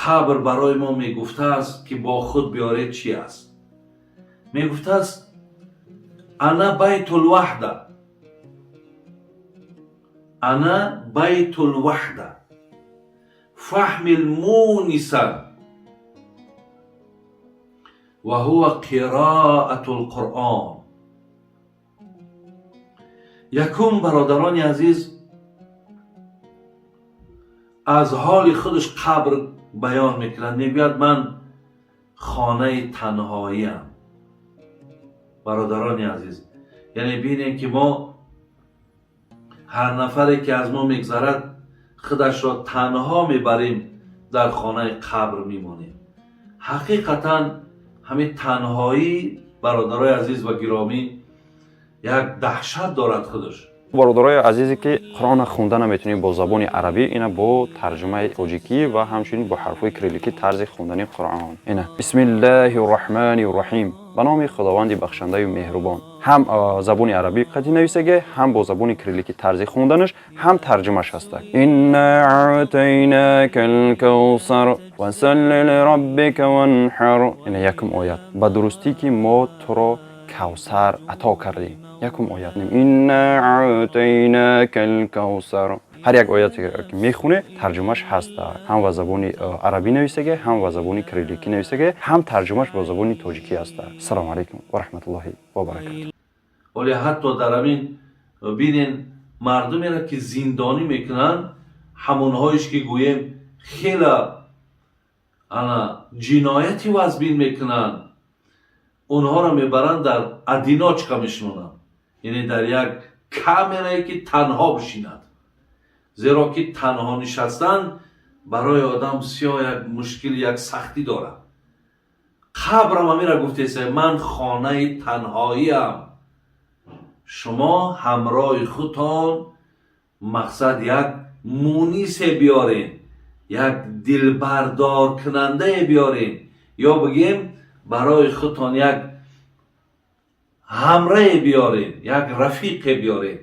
قبر برای ما میگفته است که با خود بیارید چی است. میگفته است انا بیت الوحده، انا بیت الوحده فحمل مونسا و هو قراءة القرآن. یکم برادران عزیز از حال خودش قبر بیان میکنند، میگوید من خانه تنهایی ام. برادران عزیز، یعنی بینیم که ما هر نفری که از ما میگذرد خودش را تنها میبریم، در خانه قبر میمانیم. حقیقتا همین تنهایی برادرای عزیز و گرامی یک دهشت دارد خودش. برادرای عزیزی که قرآن خونده نمیتونیم با زبان عربی، اینا با ترجمه تاجیکی و همچنین با حرفای کریلیکی طرز خوندن قرآن. اینا بسم الله الرحمن الرحیم، به نام خداوند بخشنده و مهربان. هم زبان عربی قدی نویسه، هم با زبان کریلیکی طرز خوندنش، هم ترجمهش هست. انا اعطیناک الکوثر وصل لربک وانحر. اینا یکم آیت به درستی که ما تو را کوثر عطا کردیم. یکم آیت نیم انا اعطیناک الکوثر. هر یک آیتی که میخونه ترجمهش هست، هم به زبان عربی نویسه، هم به زبان کریلیکی نویسه، هم ترجمهش به زبان تاجیکی هست. السلام علیکم و رحمت الله و برکاته. ولی حتی در همین بینین مردمی را که زندانی میکنن، همونهایش که گویم خیلی جنایتی وزبین میکنن، اونها را میبرن در ادیناچکا میشونن، یعنی در یک کامره که تنها بشیند. زیرا که تنها نشستن برای آدم بسیار یک مشکل، یک سختی داره. قبرم همیره گفته من خانه تنهایی ام. شما همراه خودتان مقصد یک مونیس بیارین، یک دلبردار کننده بیارین، یا بگیم برای خودتان یک همراه بیارین، یک رفیق بیارین.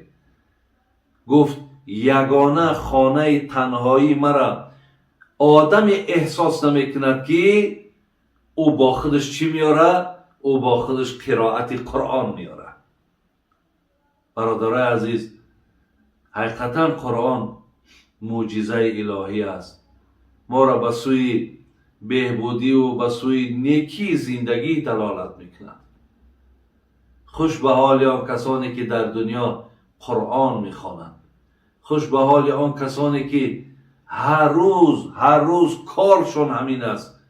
گفت یگانه خانه تنهایی مرا آدم احساس نمیکند که او با خودش چی میاره؟ او با خودش قرائت قرآن میاره. برادرای عزیز، حقیقتا قرآن معجزه الهی است. ما را به سوی بهبودی و به سوی نیکی زندگی دلالت میکند. خوش به حال آن کسانی که در دنیا قرآن میخوانند. خوش به حال آن کسانی که هر روز کارشون همین است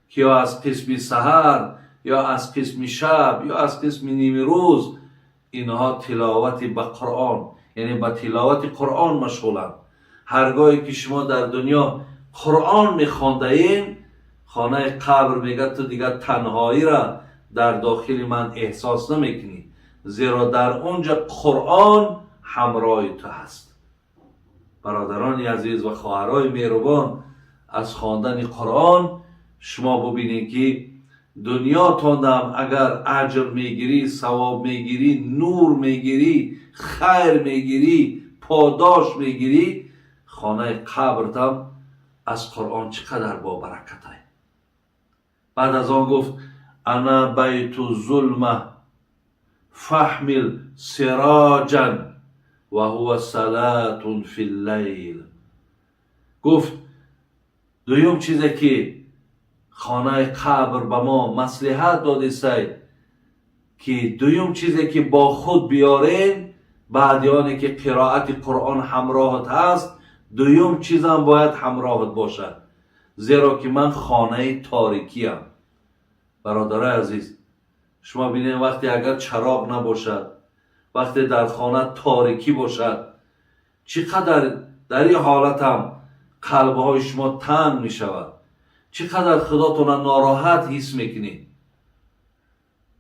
که یا از قسم سحر، یا از قسم شب، یا از قسم نیم روز اینها تلاوت به قرآن، یعنی به تلاوت قرآن مشغولند. هرگاهی که شما در دنیا قرآن میخوانده این، خانه قبر میگه تو دیگر تنهایی را در داخل من احساس نمیکنی، زیرا در اونجا قرآن همراه تو هست. برادران عزیز و خواهرای مهربان، از خواندن قرآن شما ببینید که دنیا تاندم اگر اجر میگیری، ثواب میگیری، نور میگیری، خیر میگیری، پاداش میگیری، خانه قبرتم از قرآن چقدر با برکت های. بعد از آن گفت انا بیت الظلمه فحمل سراجا و هو صلاة فی اللیل. گفت دویم چیزی که خانه قبر به ما مصلحت داده سی که دویم چیزی که با خود بیارین، بعد یعنی که قرائت قرآن همراهت هست، دویم چیزم باید همراهت باشد، زیرا که من خانه تاریکی ام. برادرای عزیز، شما بینید وقتی اگر چراغ نباشد، وقتی در خانه تاریکی باشد، چقدر در این حالت هم قلبهای شما تنگ می شود، چقدر خودتون ناراحت حس میکنید.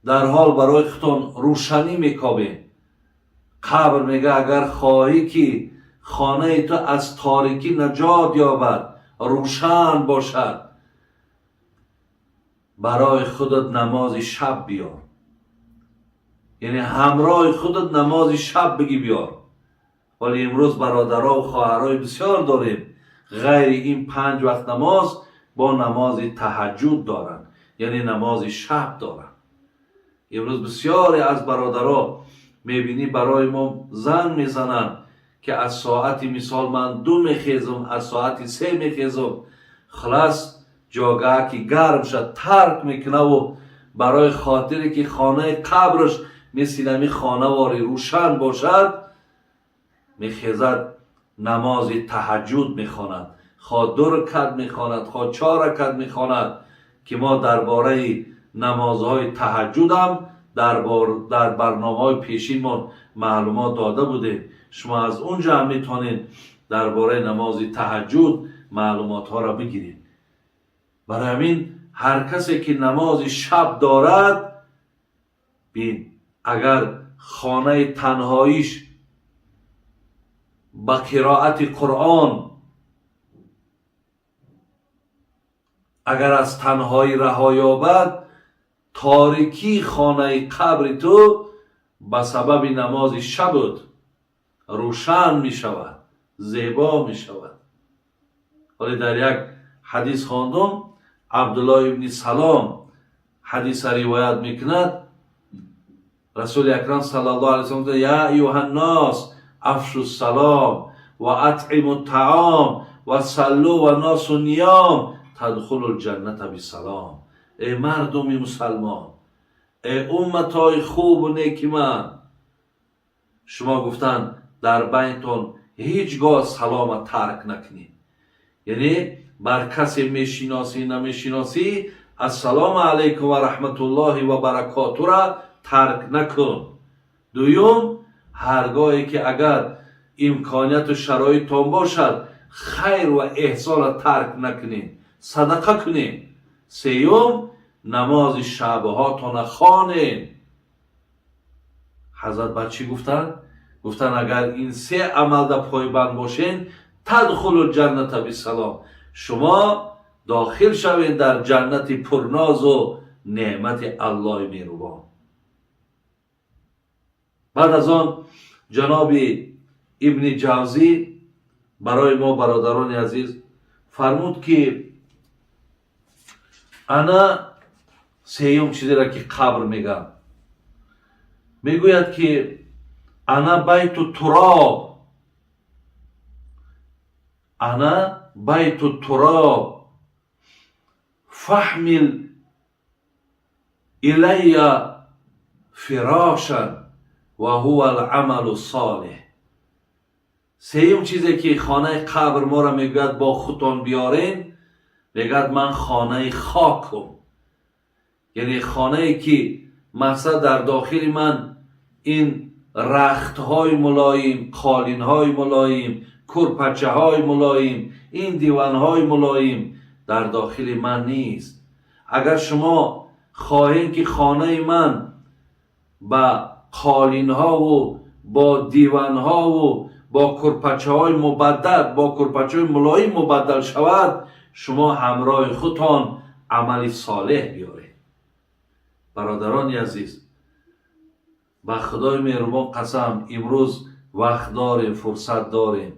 در حال برای خودتون روشنی میکابید. قبر میگه اگر خواهی که خانه تو از تاریکی نجات یابد، روشن باشد، برای خودت نماز شب بیار. یعنی همراه خودت نماز شب بگی بیار. ولی امروز برادرها و خواهرای بسیار داریم غیر این 5 وقت نماز با نماز تهجد دارن، یعنی نماز شب دارن. امروز بسیاری از برادرها میبینی برای ما زنگ میزنن که از ساعت مثال من 2 میخیزم، از ساعت 3 میخیزم، خلاص جاگاه که گرم شد ترک میکنه و برای خاطری که خانه قبرش مثل نمی خانه واری روشن باشد میخیزد نماز تهجد میخواند، خواه 2 رکعت میخواند، خواه 4 رکعت میخواند. که ما درباره نمازهای تهجد هم در برنامه‌های پیشینمون معلومات داده بودیم. شما از اونجا هم میتونید درباره نماز تهجد معلومات ها را بگیرید. برای همین هر کسی که نماز شب دارد، بین اگر خانه تنهاییش با قرائت قرآن، اگر از تنهایی رها یابد، تاریکی خانه قبر تو به سبب نماز شب روشن می شود، زیبا می شود. ولی در یک حدیث خواندم، عبدالله ابن سلام حدیث روایت میکند، رسول اکرم صلی الله علیه وسلم گفت یا ایها الناس افشوا السلام و اطعموا الطعام و صلوا و الناس نیام تدخلوا الجنه بسلام. ای مردم مسلمان، ای امتای خوب و نیک من، شما گفتن در بینتون هیچگاه سلام ترک نکنید، یعنی بر کسی میشناسی نمیشناسی السلام علیکم و رحمت الله و برکاته را ترک نکن. دوم، هرگاهی که اگر امکانیت و شرایطتان باشد خیر و احسان را ترک نکنید، صدقه کنید. سیوم، نماز شبهاتان خوانید. حضرت بچی گفتن اگر این 3 عمل در پایبند باشین تدخلوا الجنه بسلام، شما داخل شوید در جنت پرناز و نعمت الله مهربان. بعد از آن جناب ابن جوزی برای ما برادران عزیز فرمود که انا سیوم چیزی را که قبر میگم، میگوید که انا بیت التراب، انا بیت التراب فحمل الی فراشا و هو العمل الصالح. سیوم چیزی که خانه قبر ما را میگوید با خودتان بیارین، میگوید من خانه خاکم، یعنی خانه که مقصد در داخل من این رخت های ملایم، قالین های ملایم، کرپچه های ملایم، این دیوان های ملایم در داخل من نیست. اگر شما خواهید که خانه من با قالین ها و با دیوان ها و با کرپچه های مبدل، با کرپچه های ملایم مبدل شود، شما همراه خودتان عمل صالح بیارید. برادران عزیز، با خدای مهربان قسم امروز وقت داریم، فرصت داریم،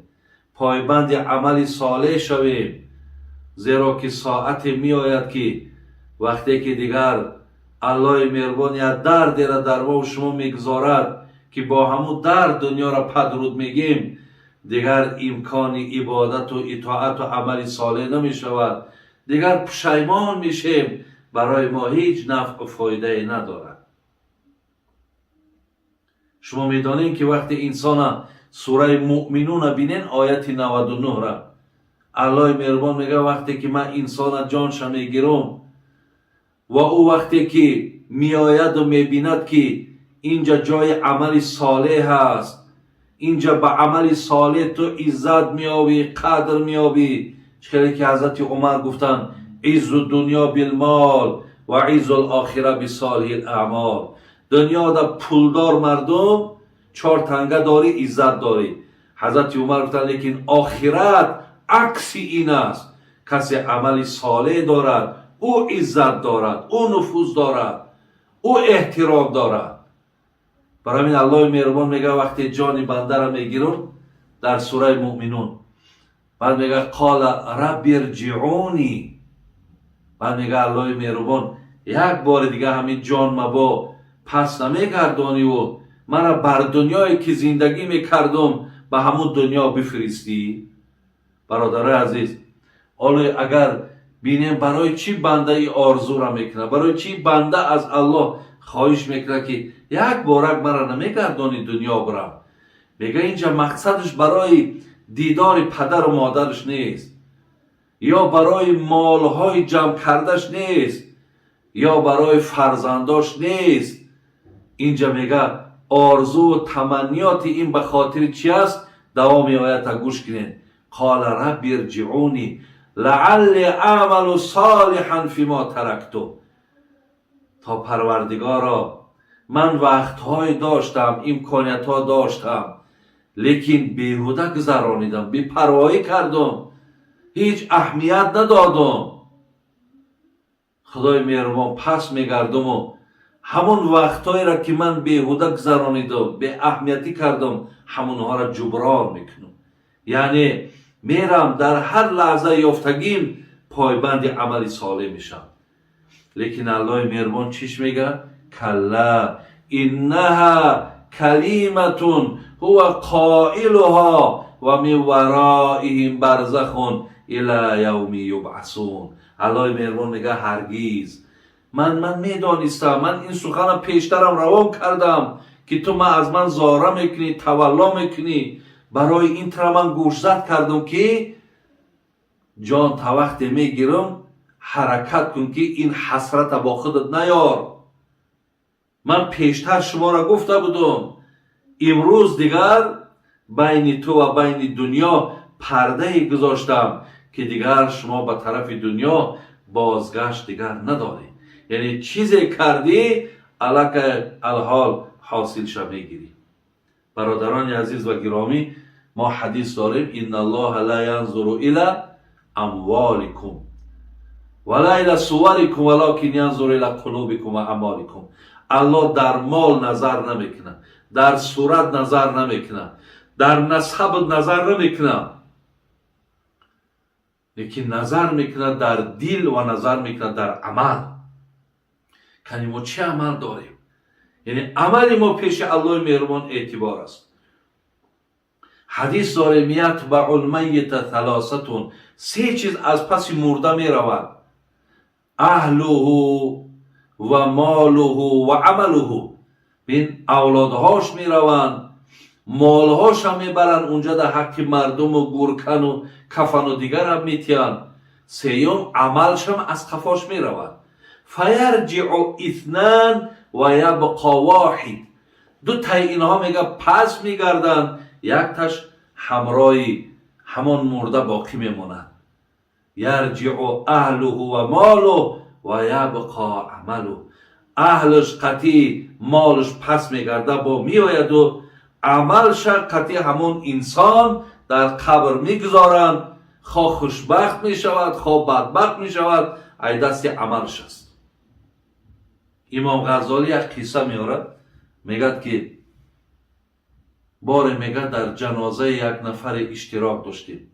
پایبند عمل صالح شویم، زیرا که ساعت می آید که وقتی که دیگر الله مهربان یک دردی را در ما و شما میگذارد که با همون درد دنیا را پدرود میگیم، دیگر امکان عبادت و اطاعت و عمل صالح نمی شود، دیگر پشیمان میشیم، برای ما هیچ نفع و فایده ندارد. شما میدانید که وقتی انسان سوره مؤمنون بینین آیت 99 را الله مهربان میگه وقتی که من انسان جانش میگیرم و او وقتی که میآید و میبیند که اینجا جای عمل صالح هست، اینجا با عمل صالح تو عزت میابی، قدر میابی. چطوری که حضرت عمر گفتن عز الدنیا بالمال و عز الاخره بصالح الاعمال. دنیا دا پولدار مردم 4 تنگه داری، عزت داری. حضرت عمر گفتن لیکن آخرت عکس این است، کسی عمل صالح دارد او عزت دارد، او نفوذ دارد، او احترام دارد. برای این الله مهربان میگه وقتی جان بنده را میگیرم در سوره مؤمنون، بعد میگه قال رب ارجعونی بعد میگه الله مهربان یک بار دیگه همین جان مبا پس نمیگردانی و مرا بر دنیایی که زندگی میکردم به همون دنیا بفرستی. برادر عزیز، حالا اگر بینیم برای چی بنده ای آرزو را میکنه، برای چی بنده از الله خواهش میکنه که یک بارک مرا نمیگردانی دنیا برم، میگه اینجا مقصدش برای دیدار پدر و مادرش نیست، یا برای مالهای جمع کردش نیست، یا برای فرزنداش نیست. اینجا میگه آرزو و تمنیات این به خاطر چی است؟ دوام آیت گوش کنین. قال رب ارجعونی لعل اعمل صالحا فیما ترکتو. تا پروردگارا من وقتهای داشتم، امکانیتها داشتم، لیکن بیهوده گذرانیدم، بی‌پروایی کردم، هیچ اهمیت ندادم. خدای مهربان پس میگردم و همون وقتهایی را که من بیهوده گذرانیدم، به اهمیتی کردم، همونها را جبران میکنم. یعنی میرم در هر لحظه یافتگیم پایبند عمل صالح میشم. لیکن الله مهربان چیش میگه؟ کلا انها کلیمتون هو قائلها و من ورائهم برزخ الی یوم یبعثون. الله مهربان میگه هرگیز من میدانستم، من این سخن پیشترم روان کردم که تو از من زاره میکنی، تولا میکنی. برای این تر من گوشزد کردم که جان تا وقت میگیرم حرکت کن که این حسرت با خودت نیار. من پیشتر شما را گفته بودم امروز دیگر بین تو و بین دنیا پرده گذاشتم که دیگر شما به طرف دنیا بازگشت دیگر نداری. یعنی چیزی کردی الک الحال حاصل شو میگیری. برادران عزیز و گرامی، ما حدیث داریم ان الله لا ينظر الى اموالکم ولا الى صورکم ولكن ينظر الى قلوبکم و اعمالکم. الله در مال نظر نمیکنه، در صورت نظر نمیکنه، در نسب نظر نمیکنه، لیکن نظر میکنه در دل و نظر میکنه در عمل. کنی ما چه عمل داریم؟ یعنی عمل ما پیش الله مهربان اعتبار است. حدیث داریم یتبع المیت ثلاثتون، سه چیز از پس مرده می رود: اهله و ماله و عمله. بین اولادهاش می روند، مالهاش هم می برند اونجا در حق مردم و گرکن و کفن و دیگر هم می تیند. سیوم عملش هم از قفاش می رود. فیرجع اثنان و یبقى واحد. دو تا اینها میگه پس میگردن، یک تاش همراهی همان مرده باقی میمونند. یرجع اهله و ماله و یبقى عمله. اهلش قطعی، مالش پس میگرده با میآید و عملش قطعی همون انسان در قبر میگذارند. خواه خوشبخت میشود، خواه بدبخت میشود، ای دست عملش است. امام غزالی یک قصه میاره، میگه که باره میگه در جنازه یک نفر اشتراک داشتیم،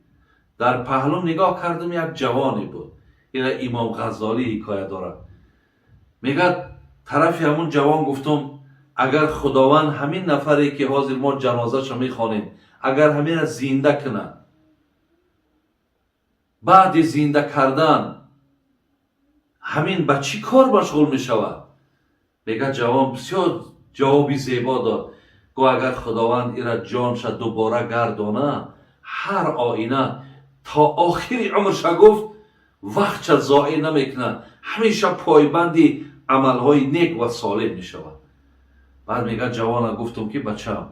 در پهلو نگاه کردم یک جوانی بود. این امام غزالی حکایت داره، میگه طرف همون جوان گفتم اگر خداوند همین نفری که حاضر ما جنازه شو میخوانیم اگر همین زنده کنه، بعد زنده کردن همین با چی کار مشغول میشود؟ میگه جوان بسیار جوابی زیبا داد. گو اگر خداوند ایرا جانش دوباره گردانه، هر آینه تا آخری عمرش گفت وقتش ضایع نمیکنه، همیشه پایبندی عملهای نیک و صالح میشود. بعد میگه جوان گفتم که بچم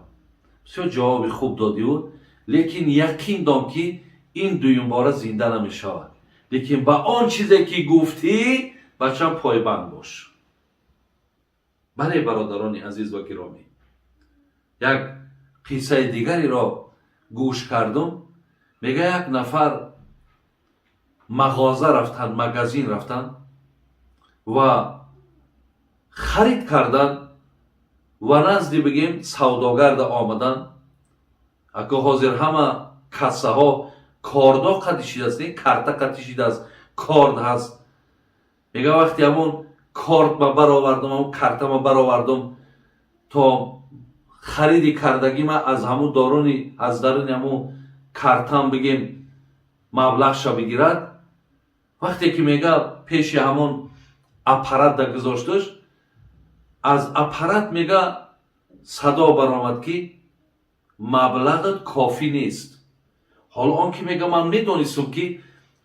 بسیار جواب خوب دادی بود، لیکن یقین دام که این دویم باره زنده نمیشود، لیکن با آن چیزی که گفتی بچم پایبند باش. بله برادران عزیز و گرامی، یک قصه دیگری را گوش کردم. میگه یک نفر مغازه رفتن، مغازین رفتن و خرید کردن و نزدی بگیم سوداگر آمدن. اگه حاضر همه کسه ها کاردا قدیشید است، کارتا قدیشید است، کارد هست. میگه وقتی همون کارت ما برآوردم، همون کارت ما برآوردم تا خریدی کردگی ما از همون دارونی از درون همون کارتم بگیم مبلغش بگیرد. وقتی که میگه پیش همون اپارات در گذاشتش، از اپارات میگه صدا برآمد که مبلغت کافی نیست. حالا آن که میگه من میدونستم که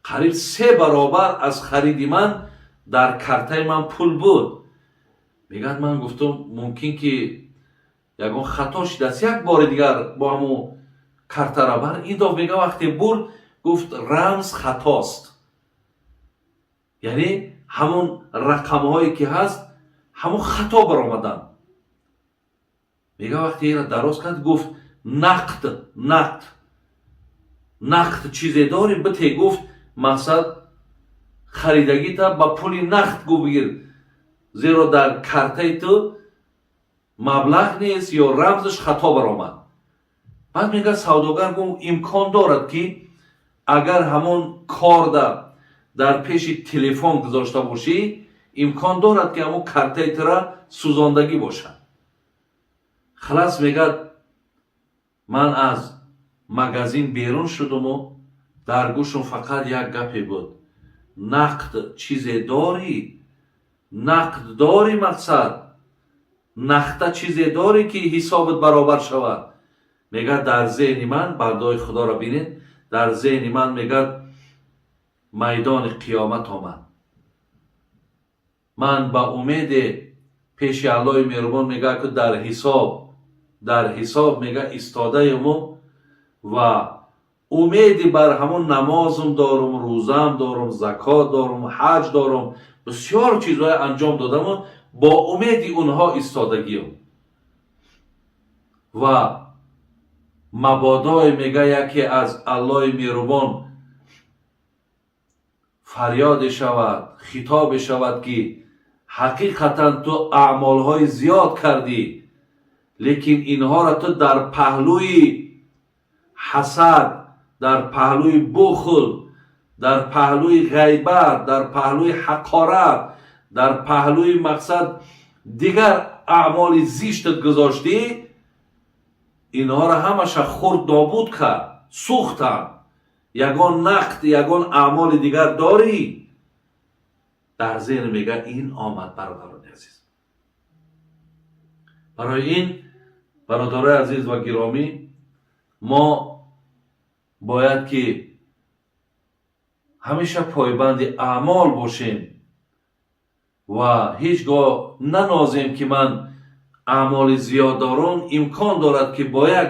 قریب 3 برابر از خریدی من در کارتای من پول بود. میگه من گفتم ممکن که یگان خطا شده است، یک بار دیگر با همون کارت را بر این دو. میگه وقتی بر گفت رمز خطاست، یعنی همون رقم هایی که هست همون خطا برآمدن. میگه وقتی این را دراز کرد گفت نقد چیزی داری بته. گفت مقصد خریدگی تا با پولی نقد گو بگیر، زیرا در کارتای تو مبلغ نیست یا رمزش خطا برآمد. بعد میگه سوداگر گفت امکان دارد که اگر همون کار در پیش تلفن گذاشته باشی، امکان دارد که همون کارتای تو را سوزاندگی باشد. خلاص میگه من از مغازین بیرون شدم و در گوشم فقط یک گپی بود: نقد چیزی داری؟ نقد داری؟ مقصد نقد چیزی داری که حسابت برابر شود؟ میگه در ذهن من، بندای خدا را بینید، در ذهن من میگه میدان قیامت آمد. من با امید پیش الله مهربان میگه که در حساب میگه استاده مو و امید بر همون نمازم دارم، روزم دارم، زکات دارم، حج دارم، بسیار چیزهای انجام دادم و با امید اونها ایستادگیم. و مبادا میگه یکی از الله مهربان فریاد شود، خطاب شود که حقیقتا تو اعمالهای زیاد کردی، لیکن اینها را تو در پهلوی حسد، در پهلوی بخل، در پهلوی غیبت، در پهلوی حقارت، در پهلوی مقصد دیگر اعمال زیشتت گذاشتی. اینها را همش خورد نابود کرد، سوختن. یگان نقد، یگان اعمال دیگر داری؟ در ذهن میگه این آمد. برادران عزیز، برای این برادران عزیز و گرامی، ما باید که همیشه پایبند اعمال باشیم و هیچگاه ننازیم که من اعمال زیاد دارم. امکان دارد که با یک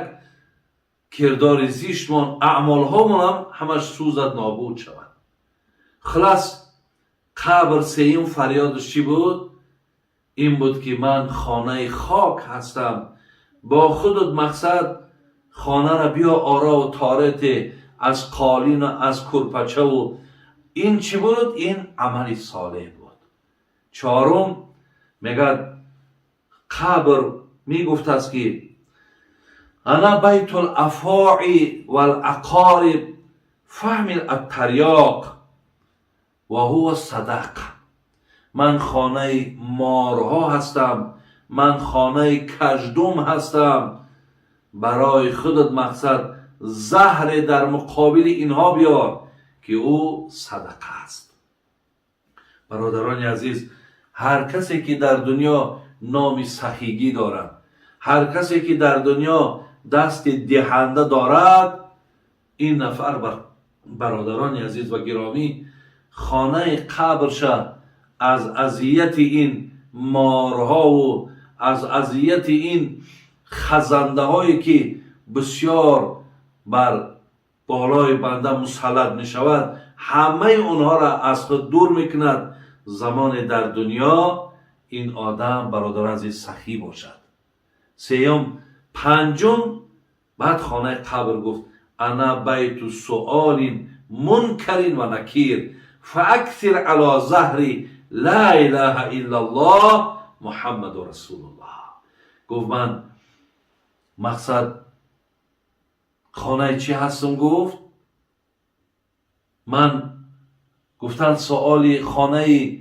کردار زیشتمان اعمال هامون هم همش سوزد، نابود شود. خلاص قبر سیم فریادش چی بود؟ این بود که من خانه خاک هستم. با خودت مقصد خانه را بیا آرا و تارت از قالین و از کرپچه و این چی بود؟ این عمل صالح بود. چهارم میگه قبر میگفت است که انا بیت الافاعی والعقارب فهمل التریاق و هو صدق. من خانه مارها هستم، من خانه کژدم هستم. برای خودت مقصد زهر در مقابل اینها بیار که او صدقه است. برادران عزیز، هر کسی که در دنیا نام سخیگی دارد، هر کسی که در دنیا دست دهنده دارد، این نفر برادران عزیز و گرامی خانه قبرش از اذیت این مارها و از اذیت این خزنده هایی که بسیار بر بالای بنده مسلط می شود، همه اونها را از خود دور میکند. زمان در دنیا این آدم برادران عزیز سخی باشد. سیوم پنجم بعد خانه قبر گفت انا بیت سؤال منکر و نکیر فاکثر علی ظهری لا اله الا الله محمد رسول الله. گفت من مقصد خانه چی هستم؟ گفت من گفتن سؤالی خانه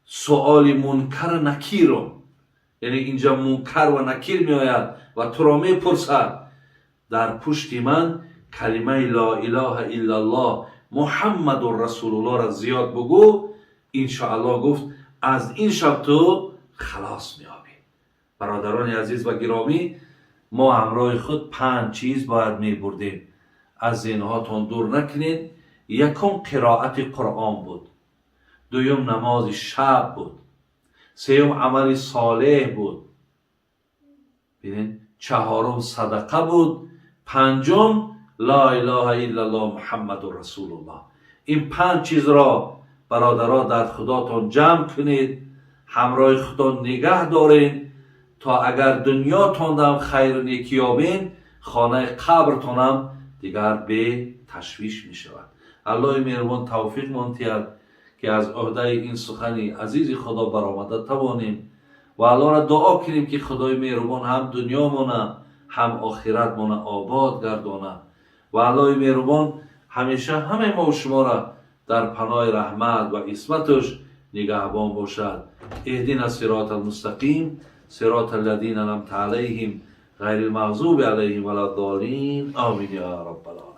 سؤال منکر نکیرم، یعنی اینجا منکر و نکیر می آید و تو را می پرسد در پشت من کلمه لا اله الا الله محمد رسول الله را زیاد بگو، انشاءالله گفت از این شب تو خلاص می آبی. برادران عزیز و گرامی، ما همراه خود 5 چیز باید می بردیم. از ذهنهاتون دور نکنید. یکم قرائت قرآن بود، دوم نماز شب بود، سوم عمل صالح بود، ببین چهارم صدقه بود، پنجم لا اله الا الله محمد رسول الله. این 5 چیز را برادران در خداتون جمع کنید، همراه خدا نگه دارین تا اگر دنیاتون هم خیر و نیکی یابین، خانه قبرتون هم دیگر به تشویش می شود. الله مهربان توفیق منتید که از عهده این سخنی عزیز خدا برآمده توانیم و الله را دعا کنیم که خدای مهربان هم دنیا مونه هم آخرت مونه آباد گردانه و الله مهربان همیشه همه ما و شما را در پناه رحمت و عصمتش نگهبان باشد. اهدنا الصراط المستقیم صراط الذین انعمت علیهم غیر المغضوب علیهم ولا الضالین آمین یا رب العالمین.